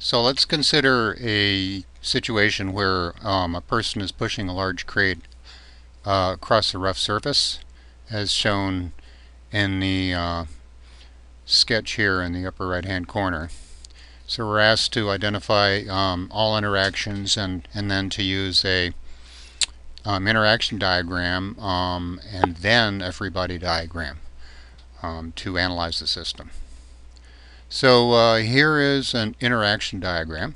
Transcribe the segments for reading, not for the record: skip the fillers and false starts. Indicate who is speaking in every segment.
Speaker 1: So let's consider a situation where a person is pushing a large crate across a rough surface, as shown in the sketch here in the upper right hand corner. So we're asked to identify all interactions and then to use a interaction diagram and then a free body diagram to analyze the system. So here is an interaction diagram,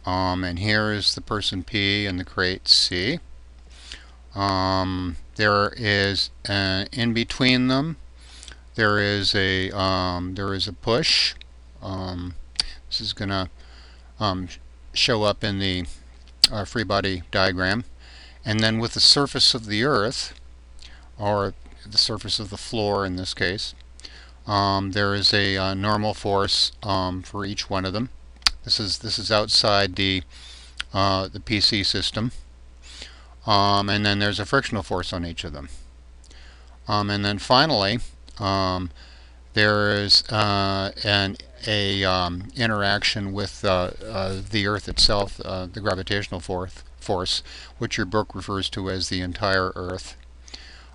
Speaker 1: and here is the person P and the crate C. There is in between them there is a push. This is going to show up in the free body diagram, and then with the surface of the earth, or the surface of the floor in this case, there is a normal force for each one of them. This is outside the PC system, and then there's a frictional force on each of them. And then finally, there is an interaction with the Earth itself, the gravitational force, which your book refers to as the entire Earth.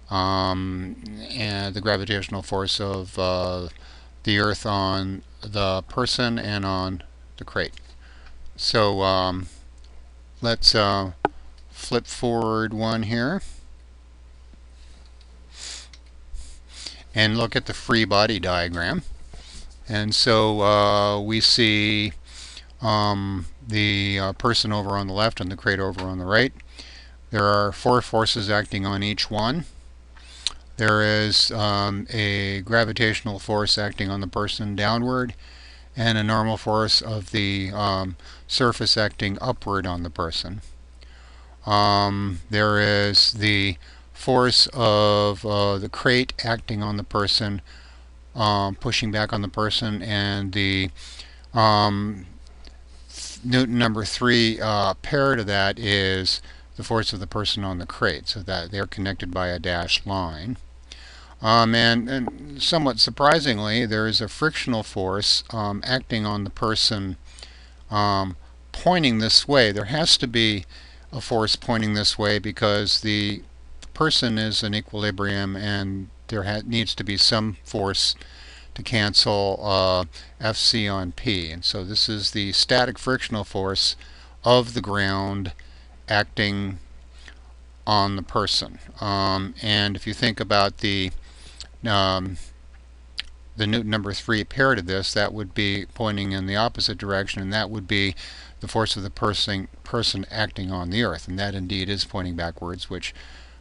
Speaker 1: And the gravitational force of the Earth on the person and on the crate. So let's flip forward one here and look at the free body diagram. And so we see the person over on the left and the crate over on the right. There are 4 forces acting on each one. There is a gravitational force acting on the person downward, and a normal force of the surface acting upward on the person. There is the force of the crate acting on the person, pushing back on the person, and the Newton number 3 pair to that is the force of the person on the crate, so that they're connected by a dashed line. And somewhat surprisingly, there is a frictional force acting on the person pointing this way. There has to be a force pointing this way because the person is in equilibrium, and there needs to be some force to cancel Fc on P. And so this is the static frictional force of the ground acting on the person. And if you think about the Newton number 3 pair to this, that would be pointing in the opposite direction, and that would be the force of the person acting on the Earth, and that indeed is pointing backwards, which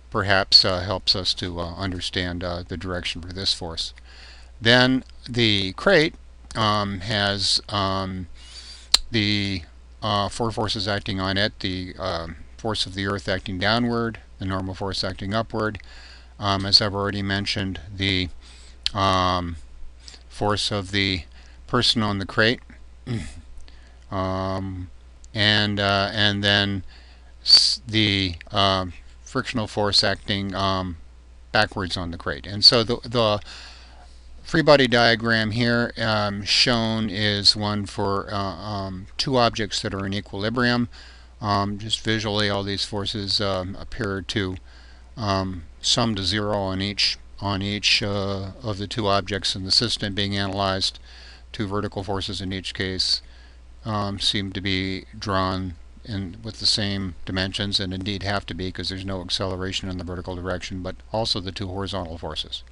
Speaker 1: perhaps helps us to understand the direction for this force. Then the crate has the 4 forces acting on it: the force of the Earth acting downward, the normal force acting upward, as I've already mentioned, the force of the person on the crate, and then the frictional force acting backwards on the crate. And so the free body diagram here shown is one for 2 objects that are in equilibrium. Just visually, all these forces appear to sum to 0 on each of the 2 objects in the system being analyzed. 2 vertical forces in each case seem to be drawn with the same dimensions, and indeed have to be because there's no acceleration in the vertical direction, but also the 2 horizontal forces.